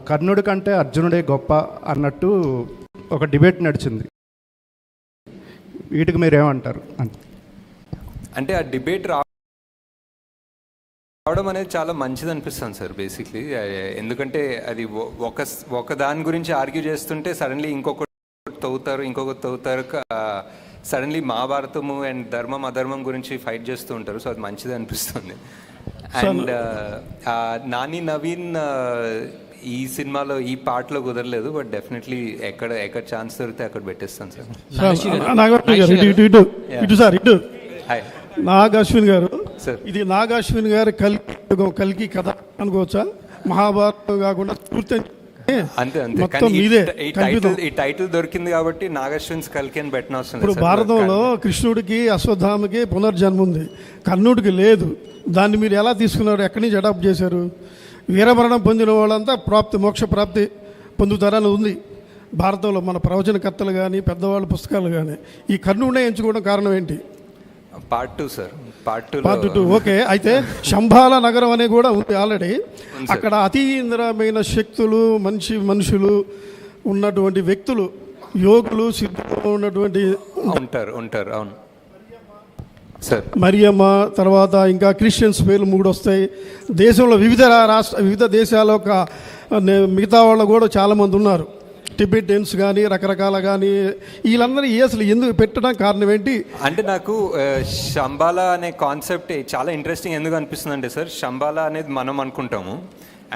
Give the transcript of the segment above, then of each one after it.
కర్ణుడి కంటే అర్జునుడే గొప్ప అన్నట్టు ఒక డిబేట్ నడిచింది. వీటికి మీరేమంటారు? అంటే ఆ డిబేట్ రావడం అనేది చాలా మంచిది అనిపిస్తుంది సార్ బేసిక్లీ. ఎందుకంటే అది ఒక దాని గురించి ఆర్గ్యూ చేస్తుంటే సడన్లీ ఇంకొకటి తవ్వుతారు సడన్లీ మహాభారతము అండ్ ధర్మం అధర్మం గురించి ఫైట్ చేస్తూ ఉంటారు. సో అది మంచిది అనిపిస్తుంది. అండ్ నాని నవీన్ ఈ సినిమాలో ఈ పాటలో కుదరలేదు, బట్ డెఫినెట్లీ ఎక్కడ ఛాన్స్ దొరికితే అక్కడ పెట్టేస్తాను సార్. నాగ్ అశ్విన్ గారు, ఇది నాగ్ అశ్విన్ గారు కల్కి కథ అనుకోవచ్చా? మహాభారతం కాకుండా అంతే ఈ టైటిల్ దొరికింది కాబట్టి నాగశ్విన్స్ కల్కి అని పెట్టిన అవసరం. ఇప్పుడు భారతంలో కృష్ణుడికి అశ్వత్థామకి పునర్జన్మ ఉంది, కర్ణుడికి లేదు. దాన్ని మీరు ఎలా తీసుకున్నారు? ఎక్కడి నుంచి అడాప్ట్ చేశారు? వీరమరణం పొందిన వాళ్ళంతా మోక్ష ప్రాప్తి పొందుతారని ఉంది భారతంలో. మన ప్రవచనకర్తలు కానీ పెద్దవాళ్ళ పుస్తకాలు కానీ ఈ కర్ణుడినే ఎంచుకోవడం కారణం ఏంటి? Part 2 sir, part 2. ఓకే, అయితే శంబాల నగరం అనే కూడా ఉంది ఆల్రెడీ. అక్కడ అతీంద్రమైన శక్తులు, మనుషులు ఉన్నటువంటి వ్యక్తులు, యోగులు, సిద్ధులు ఉన్నటువంటి ఉంటారు. అవును సార్. మరియమ్మ, తర్వాత ఇంకా క్రిస్టియన్స్ పేర్లు 3 వస్తాయి. దేశంలో వివిధ దేశాల మిగతా వాళ్ళు కూడా చాలామంది ఉన్నారు. టిబెటియన్స్ కానీ రకరకాల కానీ వీళ్ళందరూ అసలు ఎందుకు పెట్టడం కారణం ఏంటి? అంటే నాకు శంబాల అనే కాన్సెప్ట్ చాలా ఇంట్రెస్టింగ్ ఎందుకు అనిపిస్తుంది అంటే సార్, శంబాల అనేది మనం అనుకుంటాము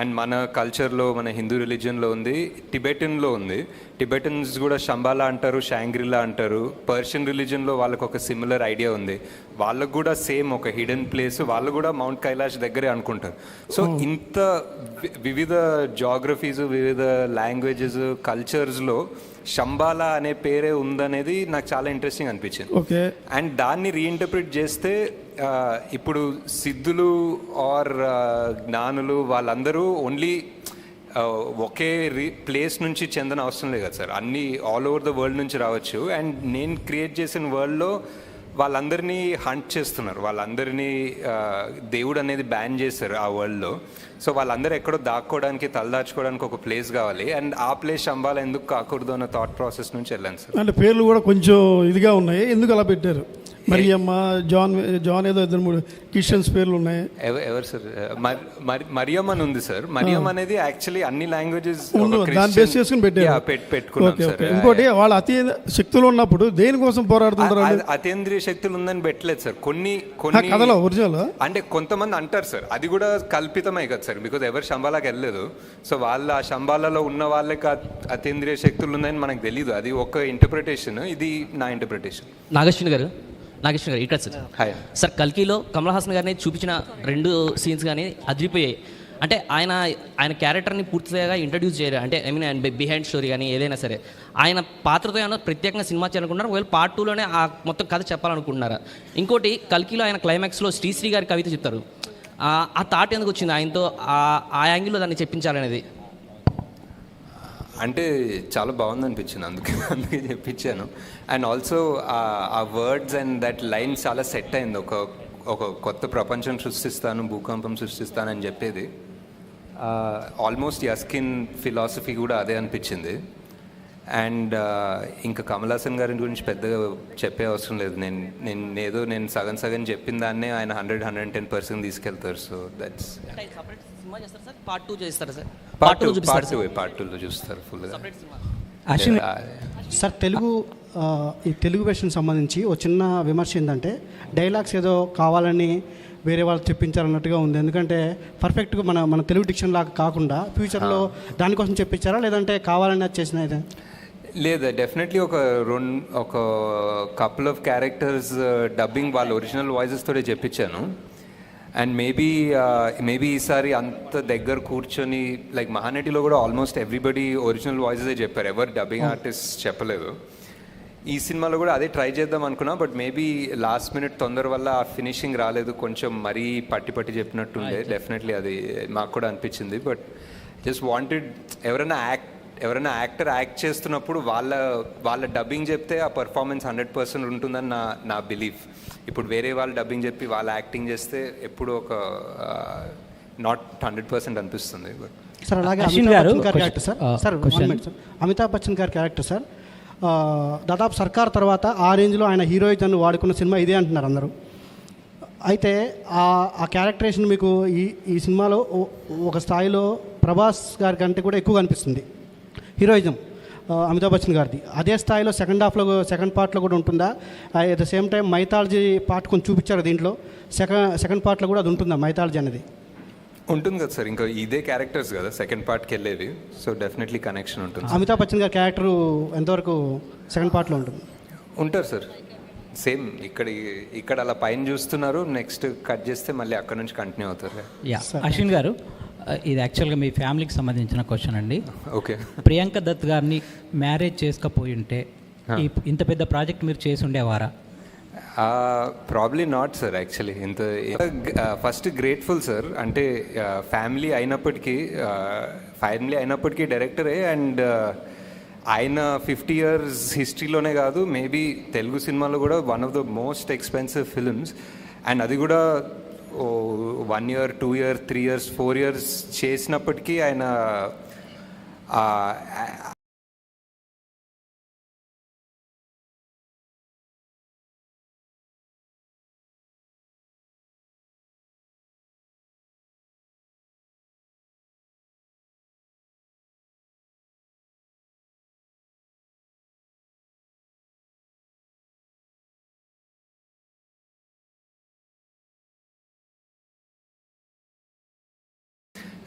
అండ్ మన కల్చర్లో, మన హిందూ రిలీజియన్లో ఉంది, టిబెటన్లో ఉంది. టిబెటన్స్ కూడా శంబాలా అంటారు, షాంగ్రిలా అంటారు. పర్షియన్ రిలీజియన్లో వాళ్ళకు ఒక సిమిలర్ ఐడియా ఉంది. వాళ్ళకు కూడా సేమ్ ఒక హిడెన్ ప్లేస్, వాళ్ళు కూడా మౌంట్ కైలాష్ దగ్గరే అనుకుంటారు. సో ఇంత వివిధ జాగ్రఫీస్, వివిధ లాంగ్వేజెస్, కల్చర్స్లో శంబాలా అనే పేరే ఉందనేది నాకు చాలా ఇంట్రెస్టింగ్ అనిపించింది. అండ్ దాన్ని రీఇంటర్ప్రిట్ చేస్తే ఇప్పుడు సిద్ధులు ఆర్ జ్ఞానులు వాళ్ళందరూ ఓన్లీ ఒకే ప్లేస్ నుంచి చెందిన అవసరం లేదు కదా సార్. అన్నీ ఆల్ ఓవర్ ద వరల్డ్ నుంచి రావచ్చు. అండ్ నేను క్రియేట్ చేసిన వరల్డ్లో వాళ్ళందరినీ హంట్ చేస్తున్నారు, వాళ్ళందరినీ దేవుడు అనేది బ్యాన్ చేశారు ఆ వరల్డ్లో. సో వాళ్ళందరూ ఎక్కడో దాక్కోవడానికి, తలదాచుకోవడానికి ఒక ప్లేస్ కావాలి. అండ్ ఆ ప్లేస్ శంబాల ఎందుకు కాకూడదు అన్న థాట్ ప్రాసెస్ నుంచి వెళ్ళాను సార్. అంటే పేర్లు కూడా కొంచెం ఇదిగా ఉన్నాయి, ఎందుకు అలా పెట్టారు? మరియమ్మ, జాన్ ఏదో 2-3 క్రిస్టియన్స్ పేర్లు ఉన్నాయి. ఎవరు సార్? మరియమ్మ అని ఉంది సార్. మరియమ్మ అనేది యాక్చువల్లీ అన్ని లాంగ్వేజెస్ దాన్ని బేస్ చేసుకుని పెట్టుకున్నాం సార్. ఇంకోటి, వాళ్ళ అతి శక్తులు ఉన్నప్పుడు దేనికోసం పోరాడుతుంటారు? అతీంద్రియ శక్తులు ఉందని పెట్టలేదు సార్. కొన్ని కథలో ఒరిజినల్ అంటే కొంతమంది అంటారు సార్, అది కూడా కల్పితమే కదా సార్, బికాజ్ ఎవరు శంబాలాకి వెళ్ళలేదు. సో వాళ్ళు ఆ శంబాలలో ఉన్న వాళ్ళకి అతీంద్రియ శక్తులు ఉన్నాయని మనకు తెలియదు. అది ఒక ఇంటర్ప్రిటేషన్, ఇది నా ఇంటర్ప్రిటేషన్. నాగేశ్వర్ గారు ఇక్కడ సార్ కల్కిలో కమల్ హాసన్ గారిని చూపించిన 2 సీన్స్ కానీ అదిరిపోయాయి. అంటే ఆయన క్యారెక్టర్ని పూర్తిగా ఇంట్రడ్యూస్ చేయరు. అంటే ఆయన బిహైండ్ స్టోరీ కానీ ఏదైనా సరే ఆయన పాత్రతో ఏమైనా ప్రత్యేకంగా సినిమా చేయాలనుకుంటున్నారు, ఒకవేళ పార్ట్ 2లోనే ఆ మొత్తం కథ చెప్పాలనుకుంటున్నారా? ఇంకోటి, కల్కిలో ఆయన క్లైమాక్స్లో శ్రీశ్రీ గారి కవిత చెప్తారు. ఆ థాట్ ఎందుకు వచ్చింది ఆయనతో, ఆ యాంగిల్లో దాన్ని చెప్పించాలనేది? అంటే చాలా బాగుంది అనిపించింది, అందుకే చెప్పించాను. అండ్ ఆల్సో ఆ వర్డ్స్ అండ్ దట్ లైన్ చాలా సెట్ అయింది. ఒక కొత్త ప్రపంచం సృష్టిస్తాను, భూకంపం సృష్టిస్తాను అని చెప్పేది ఆల్మోస్ట్ యస్కిన్ ఫిలాసఫీ కూడా అదే అనిపించింది. అండ్ ఇంకా కమల్ హాసన్ గారి గురించి పెద్దగా చెప్పే అవసరం లేదు. నేను సగం చెప్పిన దాన్నే ఆయన 100-110% తీసుకెళ్తారు. సో దట్స్ పార్ట్ 2 చేస్తారు సార్. పార్ట్ 2లో చూస్తారు ఫుల్గా. సార్ ఈ తెలుగు వెర్షన్ సంబంధించి ఒక చిన్న విమర్శ ఏంటంటే, డైలాగ్స్ ఏదో కావాలని వేరే వాళ్ళు చెప్పించారన్నట్టుగా ఉంది. ఎందుకంటే పర్ఫెక్ట్గా మన తెలుగు డిక్షన్ లాగా కాకుండా ఫ్యూచర్లో దానికోసం చెప్పించారా, లేదంటే కావాలని అది చేసిన? లేదా, డెఫినెట్లీ ఒక కపుల్ ఆఫ్ క్యారెక్టర్స్ డబ్బింగ్ వాళ్ళ ఒరిజినల్ వాయిసెస్ తోనే చెప్పించాను. అండ్ మేబీ ఈసారి అంత దగ్గర కూర్చొని, లైక్ మహానటిలో కూడా ఆల్మోస్ట్ ఎవ్రీబడి ఒరిజినల్ వాయిసెసే చెప్పారు, ఎవరు డబ్బింగ్ ఆర్టిస్ట్ చెప్పలేదు. ఈ సినిమాలో కూడా అదే ట్రై చేద్దాం అనుకున్నా, బట్ మేబీ లాస్ట్ మినిట్ తొందర వల్ల ఆ ఫినిషింగ్ రాలేదు, కొంచెం మరీ పట్టి చెప్పినట్టుండే. డెఫినెట్లీ అది మాకు కూడా అనిపించింది. బట్ జస్ట్ వాంటెడ్ ఎవరైనా యాక్టర్ యాక్ట్ చేస్తున్నప్పుడు వాళ్ళ డబ్బింగ్ చెప్తే ఆ పర్ఫార్మెన్స్ 100% ఉంటుందని నా బిలీఫ్. ఇప్పుడు వేరే వాళ్ళు డబ్బింగ్ చెప్పి వాళ్ళ యాక్టింగ్ చేస్తే ఎప్పుడు ఒక నాట్ 100% అనిపిస్తుంది. బట్ సార్ అలాగే అశ్విన్ అమితాబ్ గారు, బచ్చన్ గారి character sir sir question. one minute sir. Amitabh Bachchan గారి క్యారెక్టర్ సార్ దాదాపు సర్కార్ తర్వాత ఆ రేంజ్లో ఆయన హీరోయిజన్ వాడుకున్న సినిమా ఇదే అంటున్నారు అందరూ. అయితే ఆ క్యారెక్టరేషన్ మీకు ఈ సినిమాలో ఒక స్థాయిలో ప్రభాస్ గారి కంటే కూడా ఎక్కువ అనిపిస్తుంది హీరోయిజం అమితాబ్ బచ్చన్ గారిది. అదే స్థాయిలో సెకండ్ పార్ట్లో కూడా ఉంటుందా? At the same time mythology part కొంచెం చూపించారు దీంట్లో, సెకండ్ పార్ట్లో కూడా అది ఉంటుందా మైథాలజీ అనేది? ఉంటుంది కదా సార్, ఇంకా ఇదే క్యారెక్టర్స్ కదా సెకండ్ పార్ట్కి వెళ్ళేది, సో డెఫినెట్లీ కనెక్షన్ ఉంటుంది. అమితాబ్ బచ్చన్ గారి క్యారెక్టర్ ఎంతవరకు సెకండ్ పార్ట్లో ఉంటుంది? ఉంటారు సార్, సేమ్ ఇక్కడ అలా పైన చూస్తున్నారు, నెక్స్ట్ కట్ చేస్తే మళ్ళీ అక్కడ నుంచి కంటిన్యూ అవుతారు. యా అశ్విన్ గారు, ఇది యాక్చువల్గా మీ ఫ్యామిలీకి సంబంధించిన క్వశ్చన్ అండి. ఓకే. ప్రియాంక దత్ గారిని మ్యారేజ్ చేసుకపోయి ఉంటే ఇంత పెద్ద ప్రాజెక్ట్ మీరు చేసి ఉండేవారా? Probably not sir. యాక్చువల్లీ ఇంత ఫస్ట్ గ్రేట్ఫుల్ సార్, అంటే ఫ్యామిలీ అయినప్పటికీ డైరెక్టరే, అండ్ ఆయన 50 years హిస్టరీలోనే కాదు, మేబీ తెలుగు సినిమాలో కూడా one of the most expensive films, and అది కూడా 1 year, 2 years, 3 years, 4 years చేసినప్పటికీ ఆయన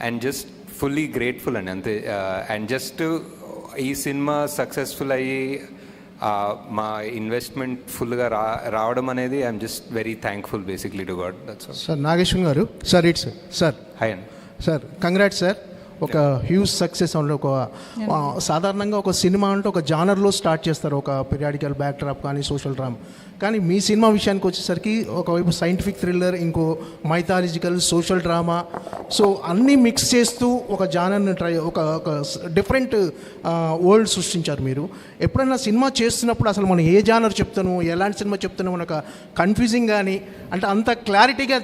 అండ్ జస్ట్ ఫుల్లీ గ్రేట్ఫుల్ అండి అంతే. అండ్ జస్ట్ ఈ సినిమా సక్సెస్ఫుల్ అయ్యి మా ఇన్వెస్ట్మెంట్ ఫుల్గా రావడం అనేది I'm just very thankful basically to God. That's all. Sir Nageshwar garu, sir it's sir. Hi అండి సార్, కంగ్రాట్స్ సార్. ఒక హ్యూజ్ సక్సెస్ అంటే సాధారణంగా ఒక సినిమా అంటే ఒక జానర్లో స్టార్ట్ చేస్తారు, ఒక పీరియాడికల్ బ్యాక్ డ్రాప్ కానీ సోషల్ డ్రామా. కానీ మీ సినిమా విషయానికి వచ్చేసరికి ఒకవైపు సైంటిఫిక్ థ్రిల్లర్, ఇంకో మైథాలజికల్, సోషల్ డ్రామా, సో అన్నీ మిక్స్ చేస్తూ ఒక జానర్ని ఒక డిఫరెంట్ వరల్డ్ సృష్టించారు మీరు. ఎప్పుడైనా సినిమా చేస్తున్నప్పుడు అసలు మనం ఏ జానర్ చెప్తాను, ఎలాంటి సినిమా చెప్తాను అని ఒక కన్ఫ్యూజింగ్ కానీ, అంటే అంత క్లారిటీగా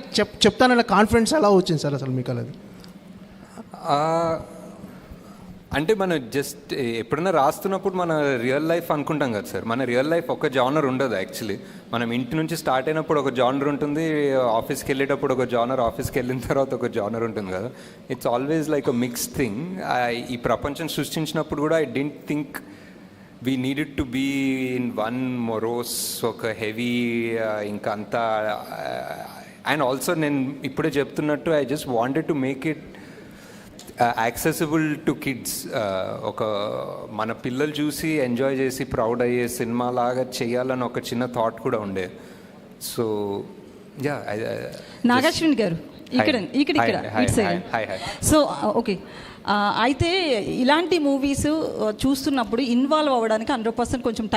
చెప్తానన్న కాన్ఫిడెన్స్ ఎలా వచ్చింది సార్ అసలు మీకు? అది అంటే మనం జస్ట్ ఎప్పుడైనా రాస్తున్నప్పుడు మన రియల్ లైఫ్ అనుకుంటాం కదా సార్. మన రియల్ లైఫ్ ఒక జానర్ ఉండదు యాక్చువల్లీ. మనం ఇంటి నుంచి స్టార్ట్ అయినప్పుడు ఒక జానర్ ఉంటుంది, ఆఫీస్కి వెళ్ళేటప్పుడు ఒక జానర్, ఆఫీస్కి వెళ్ళిన తర్వాత ఒక జానర్ ఉంటుంది కదా. It's always like a mix thing. ఈ ప్రపంచం సృష్టించినప్పుడు కూడా I don't think we needed to be in one morose, ఒక హెవీ ఇంకా అంతా. అండ్ ఆల్సో నేను ఇప్పుడే చెప్తున్నట్టు I just wanted to make it accessible to kids. ఒక మన పిల్లలు చూసి ఎంజాయ్ చేసి ప్రౌడ్ అయ్యే సినిమా లాగా చేయాలని ఒక చిన్న థాట్ కూడా ఉండే. So yeah. నాగశ్విన్ గారు, సో ఓకే, అయితే ఇలాంటి మూవీస్ చూస్తున్నప్పుడు ఇన్వాల్వ్ అవ్వడానికి 100% కొంచెం